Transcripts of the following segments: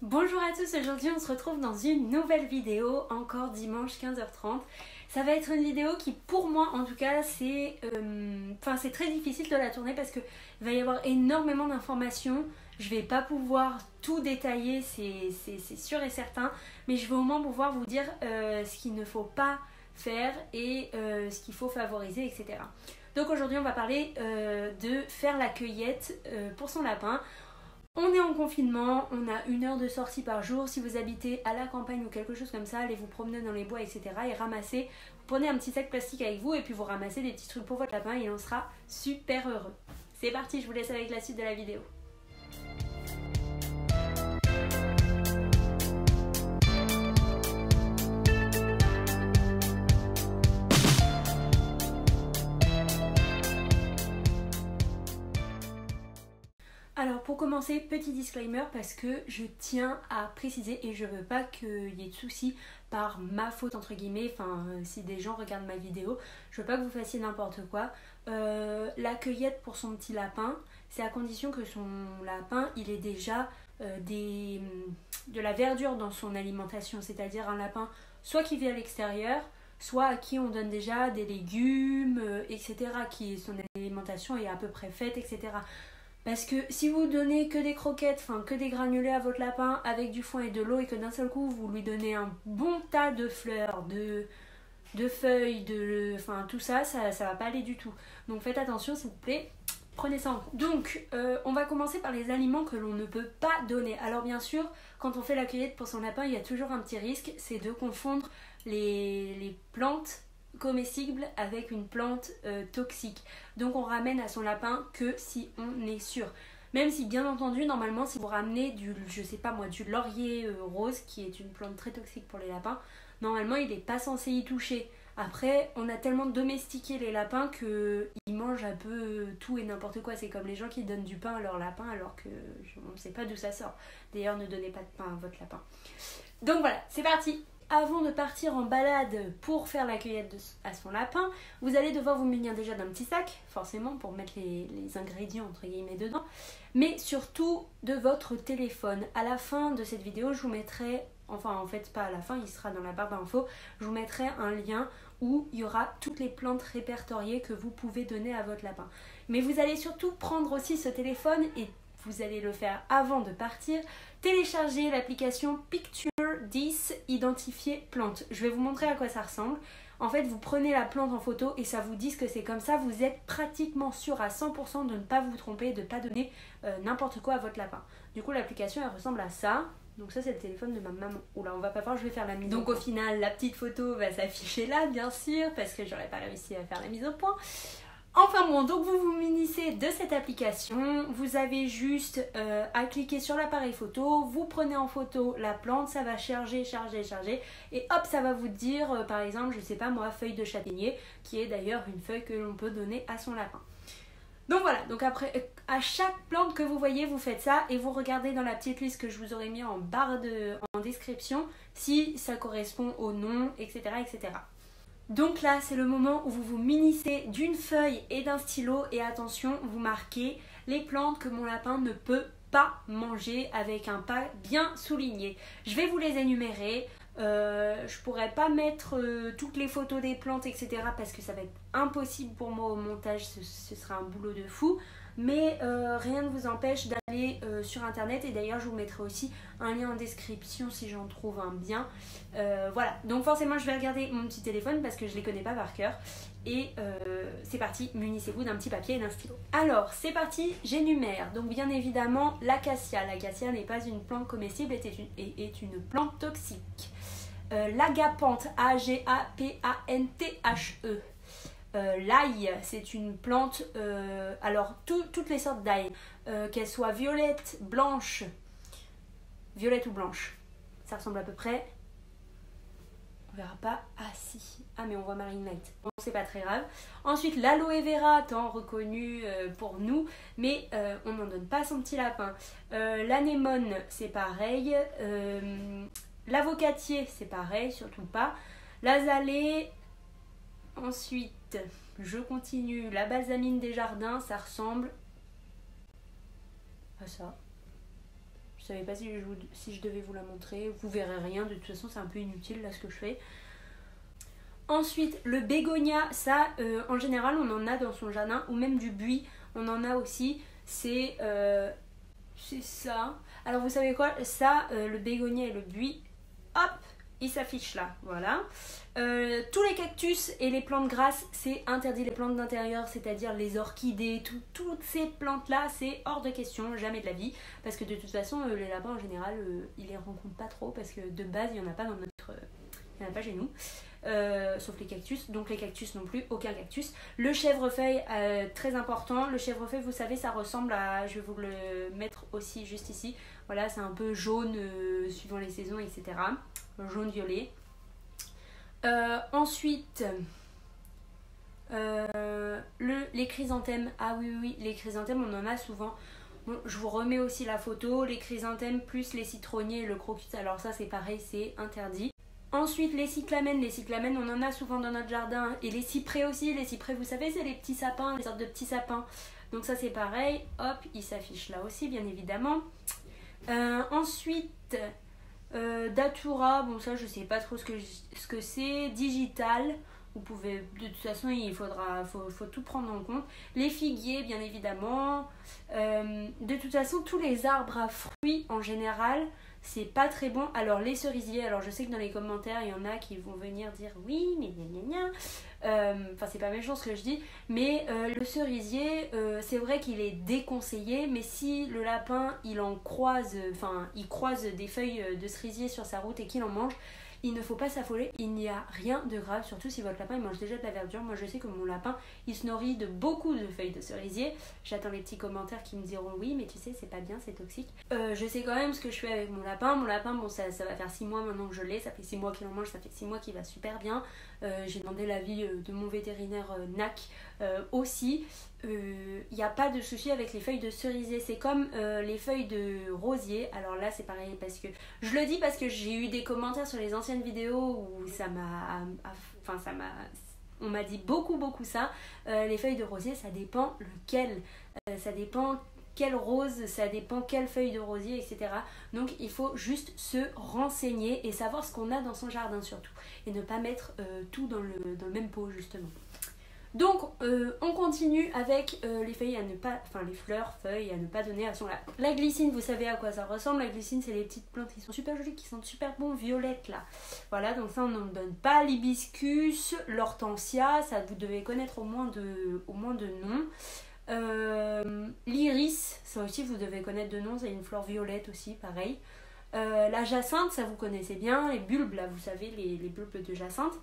Bonjour à tous, aujourd'hui on se retrouve dans une nouvelle vidéo, encore dimanche 15h30. Ça va être une vidéo qui pour moi en tout cas c'est très difficile de la tourner parce qu'il va y avoir énormément d'informations. Je vais pas pouvoir tout détailler, c'est sûr et certain, mais je vais au moins pouvoir vous dire ce qu'il ne faut pas faire et ce qu'il faut favoriser, etc. Donc aujourd'hui on va parler de faire la cueillette pour son lapin. On est en confinement, on a 1 heure de sortie par jour. Si vous habitez à la campagne ou quelque chose comme ça, allez vous promener dans les bois, etc. et ramassez. Vous prenez un petit sac plastique avec vous et puis vous ramassez des petits trucs pour votre lapin et il en sera super heureux. C'est parti, je vous laisse avec la suite de la vidéo. Alors pour commencer, petit disclaimer parce que je tiens à préciser et je veux pas qu'il y ait de soucis par ma faute entre guillemets, si des gens regardent ma vidéo, je veux pas que vous fassiez n'importe quoi. La cueillette pour son petit lapin, c'est à condition que son lapin il ait déjà de la verdure dans son alimentation, c'est-à-dire un lapin soit qui vit à l'extérieur, soit à qui on donne déjà des légumes, etc. qui son alimentation est à peu près faite, etc. Parce que si vous donnez que des croquettes, que des granulés à votre lapin avec du foin et de l'eau et que d'un seul coup vous lui donnez un bon tas de fleurs, de feuilles, tout ça, ça va pas aller du tout. Donc faites attention s'il vous plaît, prenez ça en compte. Donc on va commencer par les aliments que l'on ne peut pas donner. Alors bien sûr, quand on fait la cueillette pour son lapin, il y a toujours un petit risque, c'est de confondre les plantes comestible avec une plante toxique. Donc on ramène à son lapin que si on est sûr. Même si bien entendu, normalement, si vous ramenez du laurier rose, qui est une plante très toxique pour les lapins, normalement il n'est pas censé y toucher. Après, on a tellement domestiqué les lapins qu'ils mangent un peu tout et n'importe quoi. C'est comme les gens qui donnent du pain à leur lapin alors que on ne sait pas d'où ça sort. D'ailleurs, ne donnez pas de pain à votre lapin. Donc voilà, c'est parti. Avant de partir en balade pour faire la cueillette à son lapin, vous allez devoir vous munir déjà d'un petit sac, forcément pour mettre les ingrédients entre guillemets dedans, mais surtout de votre téléphone. À la fin de cette vidéo, je vous mettrai, en fait pas à la fin, il sera dans la barre d'infos, je vous mettrai un lien où il y aura toutes les plantes répertoriées que vous pouvez donner à votre lapin. Mais vous allez surtout prendre aussi ce téléphone et vous allez le faire avant de partir, télécharger l'application Picture 10 Identifier plante. Je vais vous montrer à quoi ça ressemble. En fait, vous prenez la plante en photo et ça vous dit que c'est comme ça. Vous êtes pratiquement sûr à 100% de ne pas vous tromper, de ne pas donner n'importe quoi à votre lapin. Du coup, l'application, elle ressemble à ça. Donc ça, c'est le téléphone de ma maman. Oula, on va pas voir, je vais faire la mise au point. Donc au final, la petite photo va s'afficher là, bien sûr, parce que j'aurais pas réussi à faire la mise au point. Enfin bon, donc vous vous munissez de cette application, vous avez juste à cliquer sur l'appareil photo, vous prenez en photo la plante, ça va charger, et hop, ça va vous dire, par exemple, je sais pas moi, feuille de châtaignier, qui est d'ailleurs une feuille que l'on peut donner à son lapin. Donc voilà, donc après, à chaque plante que vous voyez, vous faites ça, et vous regardez dans la petite liste que je vous aurais mis en barre en description, si ça correspond au nom, etc., etc. Donc là, c'est le moment où vous vous munissez d'une feuille et d'un stylo et attention, vous marquez les plantes que mon lapin ne peut pas manger avec un pas bien souligné. Je vais vous les énumérer. Je pourrais pas mettre toutes les photos des plantes, etc. parce que ça va être impossible pour moi au montage, ce sera un boulot de fou. Mais rien ne vous empêche d'aller sur internet et d'ailleurs je vous mettrai aussi un lien en description si j'en trouve un bien. Voilà, donc forcément je vais regarder mon petit téléphone parce que je les connais pas par cœur. Et c'est parti, munissez-vous d'un petit papier et d'un stylo. Alors c'est parti, j'énumère. Donc bien évidemment l'acacia. L'acacia n'est pas une plante comestible, est une plante toxique. L'agapanthe, A-G-A-P-A-N-T-H-E. L'ail, c'est une plante, alors toutes les sortes d'ail, qu'elles soient violettes, blanches, violette ou blanche, ça ressemble à peu près, on verra pas, ah si, ah mais on voit Marine Light, bon c'est pas très grave. Ensuite l'aloe vera, tant reconnu pour nous, mais on n'en donne pas à son petit lapin. L'anémone, c'est pareil, l'avocatier, c'est pareil, surtout pas, l'azalée. Ensuite, je continue. La balsamine des jardins, ça ressemble à ça. Je savais pas si je devais vous la montrer. Vous verrez rien, de toute façon c'est un peu inutile là ce que je fais. Ensuite, le bégonia, ça en général on en a dans son jardin, ou même du buis, on en a aussi. C'est ça. Alors vous savez quoi, ça, le bégonia et le buis, hop, il s'affiche là, voilà. Tous les cactus et les plantes grasses, c'est interdit. Les plantes d'intérieur, c'est-à-dire les orchidées, toutes ces plantes-là, c'est hors de question, jamais de la vie. Parce que de toute façon, les lapins en général, ils les rencontrent pas trop, parce que de base, il n'y en a pas dans notre... il n'y en a pas chez nous. Sauf les cactus, donc les cactus non plus, aucun cactus. Le chèvrefeuille, très important. Le chèvrefeuille, vous savez, ça ressemble à, je vais vous le mettre aussi juste ici, voilà, c'est un peu jaune suivant les saisons, etc. Jaune violet. Ensuite, les chrysanthèmes. Ah oui, les chrysanthèmes, on en a souvent. Bon, je vous remets aussi la photo. Les chrysanthèmes plus les citronniers et le crocus, alors ça c'est pareil, c'est interdit. Ensuite, les cyclamènes, on en a souvent dans notre jardin. Et les cyprès aussi. Les cyprès, vous savez, c'est les petits sapins, les sortes de petits sapins. Donc ça, c'est pareil. Hop, il s'affiche là aussi, bien évidemment. Ensuite, Datura. Bon, ça, je sais pas trop ce que c'est. Digital. Vous pouvez... De toute façon, faut tout prendre en compte. Les figuiers, bien évidemment. De toute façon, tous les arbres à fruits, en général... c'est pas très bon. Alors les cerisiers, alors je sais que dans les commentaires il y en a qui vont venir dire oui mais gna. Enfin c'est pas méchant ce que je dis, mais le cerisier c'est vrai qu'il est déconseillé, mais si le lapin il croise des feuilles de cerisier sur sa route et qu'il en mange, il ne faut pas s'affoler, il n'y a rien de grave, surtout si votre lapin il mange déjà de la verdure. Moi je sais que mon lapin il se nourrit de beaucoup de feuilles de cerisier. J'attends les petits commentaires qui me diront oui mais tu sais c'est pas bien, c'est toxique. Je sais quand même ce que je fais avec mon lapin. Mon lapin, bon ça va faire 6 mois maintenant que je l'ai, ça fait 6 mois qu'il en mange, ça fait 6 mois qu'il va super bien. J'ai demandé l'avis de mon vétérinaire NAC aussi. Il n'y a pas de souci avec les feuilles de cerisier, c'est comme les feuilles de rosier. Alors là c'est pareil, parce que je le dis parce que j'ai eu des commentaires sur les anciennes vidéos où on m'a dit beaucoup ça. Les feuilles de rosier, ça dépend lequel, ça dépend quelle rose, ça dépend quelle feuille de rosier, etc. Donc il faut juste se renseigner et savoir ce qu'on a dans son jardin surtout, et ne pas mettre tout dans le même pot justement. Donc on continue avec les feuilles à ne pas, les fleurs, feuilles à ne pas donner à son lapin. La glycine, vous savez à quoi ça ressemble. La glycine, c'est les petites plantes qui sont super jolies, qui sentent super bon, violettes là. Voilà, donc ça on n'en donne pas. L'hibiscus, l'hortensia, ça vous devez connaître au moins de noms. L'iris, ça aussi vous devez connaître de nom, c'est une fleur violette aussi, pareil. La jacinthe, ça vous connaissez bien, les bulbes là, vous savez, les bulbes de jacinthe.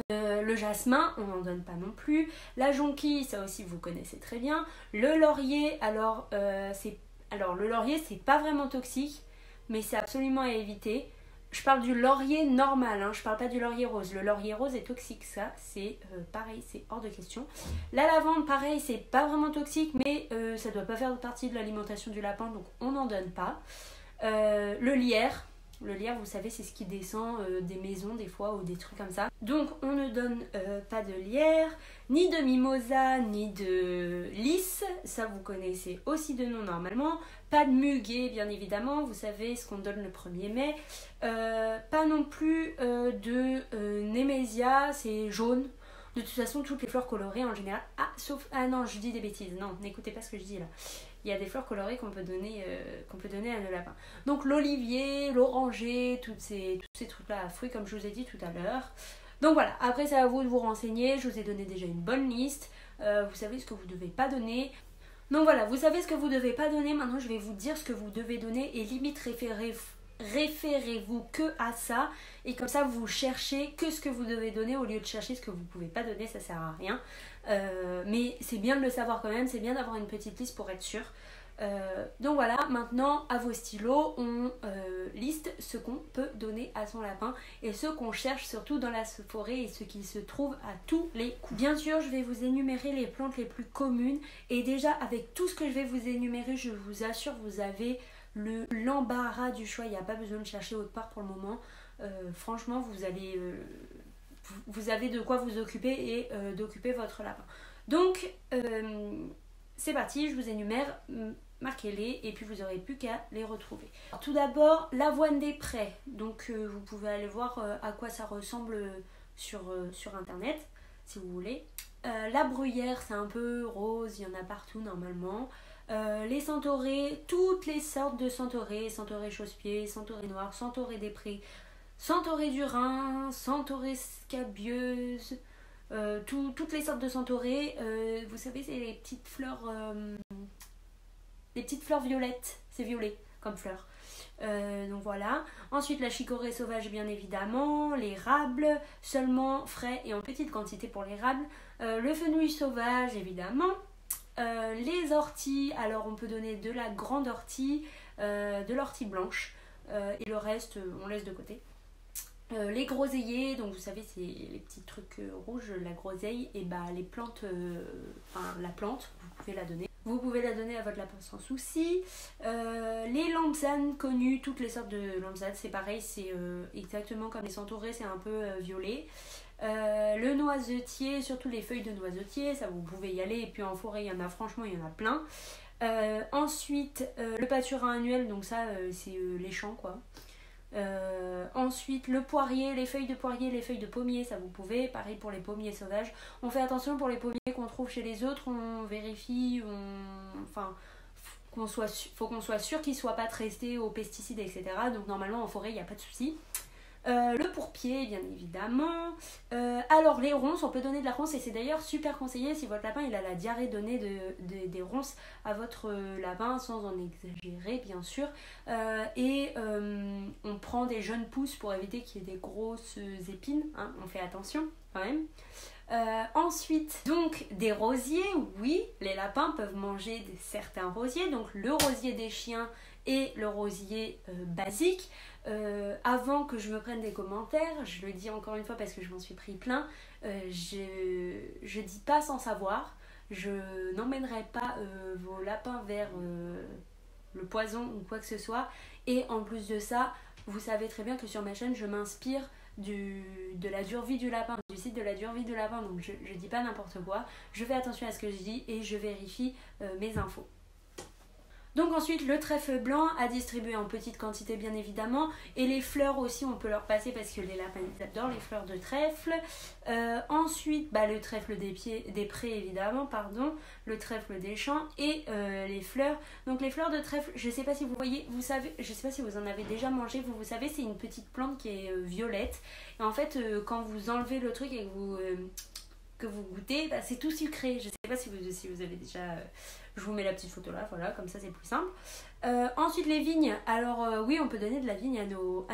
Le jasmin, on n'en donne pas non plus. La jonquille, ça aussi vous connaissez très bien. Le laurier, alors le laurier c'est pas vraiment toxique, mais c'est absolument à éviter. Je parle du laurier normal, hein, je parle pas du laurier rose. Le laurier rose est toxique, ça c'est pareil, c'est hors de question. La lavande, pareil, c'est pas vraiment toxique, mais ça doit pas faire partie de l'alimentation du lapin, donc on n'en donne pas. Le lierre, vous savez, c'est ce qui descend des maisons des fois ou des trucs comme ça. Donc on ne donne pas de lierre, ni de mimosa, ni de lys. Ça vous connaissez aussi de nom normalement. Pas de muguet bien évidemment, vous savez ce qu'on donne le 1er mai. Pas non plus de némésia, c'est jaune. De toute façon toutes les fleurs colorées en général. Ah non, je dis des bêtises, non, n'écoutez pas ce que je dis là. Il y a des fleurs colorées qu'on peut donner à nos lapins. Donc l'olivier, l'oranger, tous ces trucs-là à fruits comme je vous ai dit tout à l'heure. Donc voilà, après c'est à vous de vous renseigner. Je vous ai donné déjà une bonne liste. Vous savez ce que vous ne devez pas donner. Donc voilà, vous savez ce que vous ne devez pas donner. Maintenant je vais vous dire ce que vous devez donner et limite référez-vous que à ça. Et comme ça vous cherchez que ce que vous devez donner au lieu de chercher ce que vous ne pouvez pas donner, ça sert à rien. Mais c'est bien de le savoir quand même, c'est bien d'avoir une petite liste pour être sûr. Donc voilà, maintenant à vos stylos, on liste ce qu'on peut donner à son lapin et ce qu'on cherche surtout dans la forêt et ce qui se trouve à tous les coups. Bien sûr, je vais vous énumérer les plantes les plus communes et déjà avec tout ce que je vais vous énumérer, je vous assure, vous avez l'embarras du choix. Il n'y a pas besoin de chercher autre part pour le moment. Franchement, vous avez de quoi vous occuper et d'occuper votre lapin. Donc, c'est parti, je vous énumère marquez-les et puis vous n'aurez plus qu'à les retrouver. Alors, tout d'abord, l'avoine des prés. Donc vous pouvez aller voir à quoi ça ressemble sur internet si vous voulez. La bruyère, c'est un peu rose, il y en a partout normalement. Les centaurés, toutes les sortes de centaurés, centaurés chausse-pied, centaurés noirs, centaurés des prés, centaurés du Rhin, centaurés scabieuse, toutes les sortes de centaurés. Vous savez, c'est les petites fleurs violettes, c'est violet comme fleur. Donc voilà. Ensuite la chicorée sauvage bien évidemment, les rables, seulement frais et en petite quantité pour les rables, le fenouil sauvage évidemment, les orties, alors on peut donner de la grande ortie, de l'ortie blanche et le reste on laisse de côté. Les groseilliers, donc vous savez c'est les petits trucs rouges, la groseille et bah les plantes, la plante, vous pouvez la donner. Vous pouvez la donner à votre lapin sans souci. Les lambzanes connues, toutes les sortes de lambzanes, c'est pareil, c'est exactement comme les centaurés, c'est un peu violet. Le noisetier, surtout les feuilles de noisetier, ça vous pouvez y aller. Et puis en forêt, il y en a franchement, il y en a plein. Ensuite, le pâturin annuel, donc ça, c'est les champs quoi. Ensuite le poirier, les feuilles de poirier, les feuilles de pommier, ça vous pouvez, pareil pour les pommiers sauvages. On fait attention pour les pommiers qu'on trouve chez les autres, on vérifie, faut qu'on soit sûr qu'ils ne soient pas traités aux pesticides, etc. Donc normalement en forêt il n'y a pas de souci. Le pourpier bien évidemment. Alors les ronces, on peut donner de la ronce et c'est d'ailleurs super conseillé si votre lapin il a la diarrhée, donner des ronces à votre lapin sans en exagérer bien sûr. On prend des jeunes pousses pour éviter qu'il y ait des grosses épines, hein, on fait attention quand même. Ensuite, donc des rosiers, oui, les lapins peuvent manger certains rosiers, donc le rosier des chiens et le rosier basique. Avant que je me prenne des commentaires, je le dis encore une fois parce que je m'en suis pris plein, je dis pas sans savoir, je n'emmènerai pas vos lapins vers le poison ou quoi que ce soit. Et en plus de ça, vous savez très bien que sur ma chaîne je m'inspire de la dure vie du lapin, du site de la dure vie du lapin, donc je dis pas n'importe quoi, je fais attention à ce que je dis et je vérifie mes infos. Donc ensuite le trèfle blanc à distribuer en petite quantité bien évidemment, et les fleurs aussi on peut leur passer parce que les lapins ils adorent les fleurs de trèfle. Ensuite le trèfle des prés évidemment, le trèfle des champs et les fleurs. Donc les fleurs de trèfle, je sais pas si vous voyez, vous savez, je sais pas si vous en avez déjà mangé, vous savez c'est une petite plante qui est violette et en fait quand vous enlevez le truc et que vous goûtez, c'est tout sucré. Je sais pas si vous avez déjà... je vous mets la petite photo là, voilà, comme ça c'est plus simple. Ensuite les vignes, alors oui on peut donner de la vigne à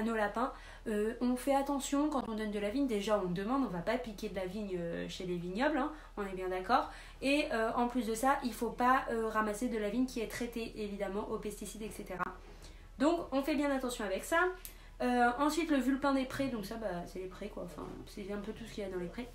nos lapins. On fait attention quand on donne de la vigne, déjà on demande, on va pas piquer de la vigne chez les vignobles, hein, on est bien d'accord. Et en plus de ça, il faut pas ramasser de la vigne qui est traitée évidemment aux pesticides, etc. Donc on fait bien attention avec ça. Ensuite le vulpin des prés, donc ça c'est les prés quoi, enfin c'est un peu tout ce qu'il y a dans les prés.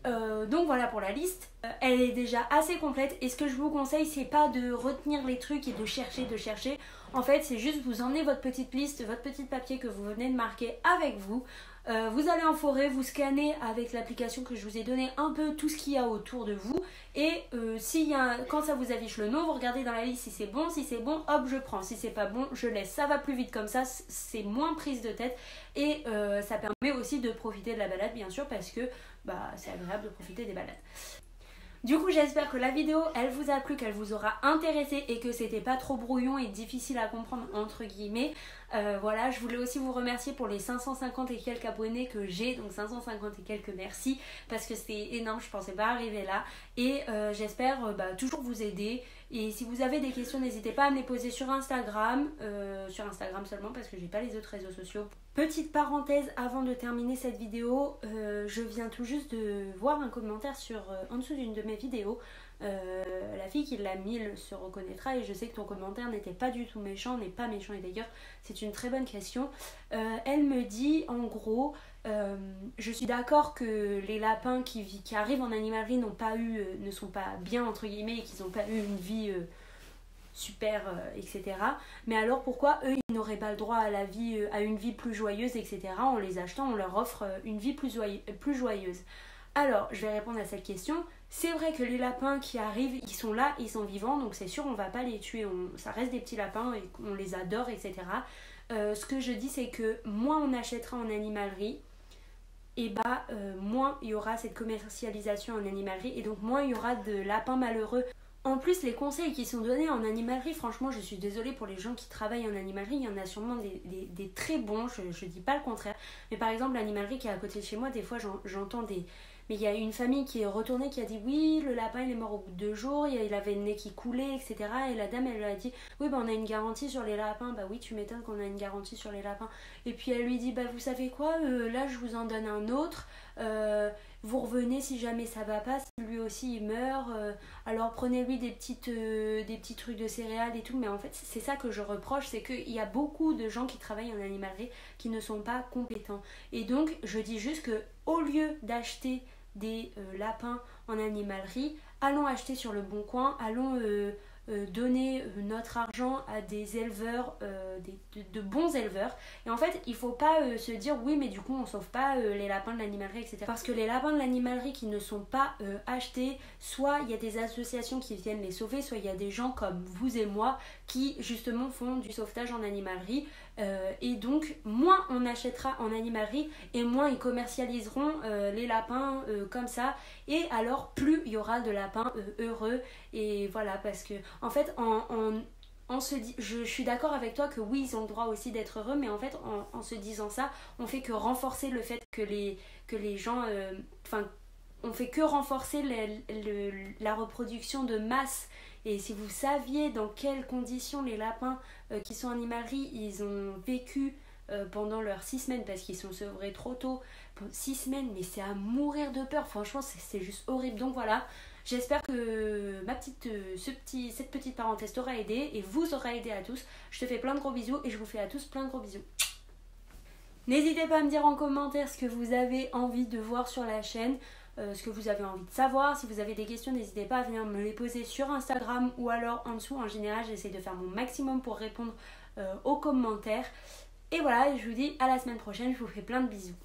Donc voilà pour la liste, elle est déjà assez complète et ce que je vous conseille c'est pas de retenir les trucs et de chercher, en fait c'est juste vous emmenez votre petite liste, votre petit papier que vous venez de marquer avec vous, vous allez en forêt, vous scannez avec l'application que je vous ai donné un peu tout ce qu'il y a autour de vous et quand ça vous affiche le nom, vous regardez dans la liste si c'est bon, hop je prends, si c'est pas bon je laisse, ça va plus vite comme ça, c'est moins prise de tête et ça permet aussi de profiter de la balade bien sûr parce que c'est agréable de profiter des balades. Du coup j'espère que la vidéo elle vous a plu, qu'elle vous aura intéressé et que c'était pas trop brouillon et difficile à comprendre entre guillemets. Voilà, je voulais aussi vous remercier pour les 550 et quelques abonnés que j'ai, donc 550 et quelques merci parce que c'était énorme, je pensais pas arriver là et j'espère toujours vous aider. Et si vous avez des questions n'hésitez pas à me les poser sur Instagram seulement parce que j'ai pas les autres réseaux sociaux. Petite parenthèse avant de terminer cette vidéo, je viens tout juste de voir un commentaire en dessous d'une de mes vidéos. La fille qui l'a mis se reconnaîtra et je sais que ton commentaire n'était pas du tout méchant, n'est pas méchant et d'ailleurs c'est une très bonne question. Elle me dit en gros je suis d'accord que les lapins qui arrivent en animalerie ne sont pas bien entre guillemets et qu'ils n'ont pas eu une vie super etc. Mais alors pourquoi eux ils n'auraient pas le droit à une vie plus joyeuse etc. En les achetant on leur offre une vie plus joyeuse. Alors je vais répondre à cette question. C'est vrai que les lapins qui arrivent, ils sont là, ils sont vivants, donc c'est sûr on va pas les tuer, ça reste des petits lapins et on les adore, etc. Ce que je dis c'est que moins on achètera en animalerie, et moins il y aura cette commercialisation en animalerie et donc moins il y aura de lapins malheureux. En plus, les conseils qui sont donnés en animalerie, franchement, je suis désolée pour les gens qui travaillent en animalerie, il y en a sûrement des très bons, je dis pas le contraire. Mais par exemple, l'animalerie qui est à côté de chez moi, des fois j'entends des... Mais il y a une famille qui est retournée qui a dit oui, le lapin il est mort au bout de 2 jours, il avait le nez qui coulait, etc. Et la dame elle lui a dit oui, on a une garantie sur les lapins. Bah oui, tu m'étonnes qu'on a une garantie sur les lapins. Et puis elle lui dit bah vous savez quoi, là je vous en donne un autre. Vous revenez si jamais ça va pas, si lui aussi il meurt, alors prenez-lui des petits trucs de céréales et tout. Mais en fait c'est ça que je reproche, c'est qu'il y a beaucoup de gens qui travaillent en animalerie qui ne sont pas compétents. Et donc je dis juste que au lieu d'acheter des lapins en animalerie, allons acheter sur le bon coin, allons donner notre argent à des éleveurs, de bons éleveurs. Et en fait, il faut pas se dire oui, mais du coup, on sauve pas les lapins de l'animalerie, etc. Parce que les lapins de l'animalerie qui ne sont pas achetés, soit il y a des associations qui viennent les sauver, soit il y a des gens comme vous et moi qui justement font du sauvetage en animalerie. Et donc, moins on achètera en animalerie et moins ils commercialiseront les lapins comme ça. Et alors, plus il y aura de lapins heureux. Et voilà, parce que en fait, je suis d'accord avec toi que oui, ils ont le droit aussi d'être heureux, mais en fait, en se disant ça, on fait que renforcer le fait que les gens... on fait que renforcer la reproduction de masse. Et si vous saviez dans quelles conditions les lapins qui sont en animalerie, ils ont vécu pendant leurs 6 semaines, parce qu'ils sont sevrés trop tôt, 6 semaines, mais c'est à mourir de peur, franchement, c'est juste horrible. Donc voilà, j'espère que cette petite parenthèse t'aura aidé et vous aura aidé à tous. Je te fais plein de gros bisous et je vous fais à tous plein de gros bisous. N'hésitez pas à me dire en commentaire ce que vous avez envie de voir sur la chaîne, ce que vous avez envie de savoir. Si vous avez des questions, n'hésitez pas à venir me les poser sur Instagram ou alors en dessous. En général, j'essaie de faire mon maximum pour répondre aux commentaires. Et voilà, je vous dis à la semaine prochaine, je vous fais plein de bisous.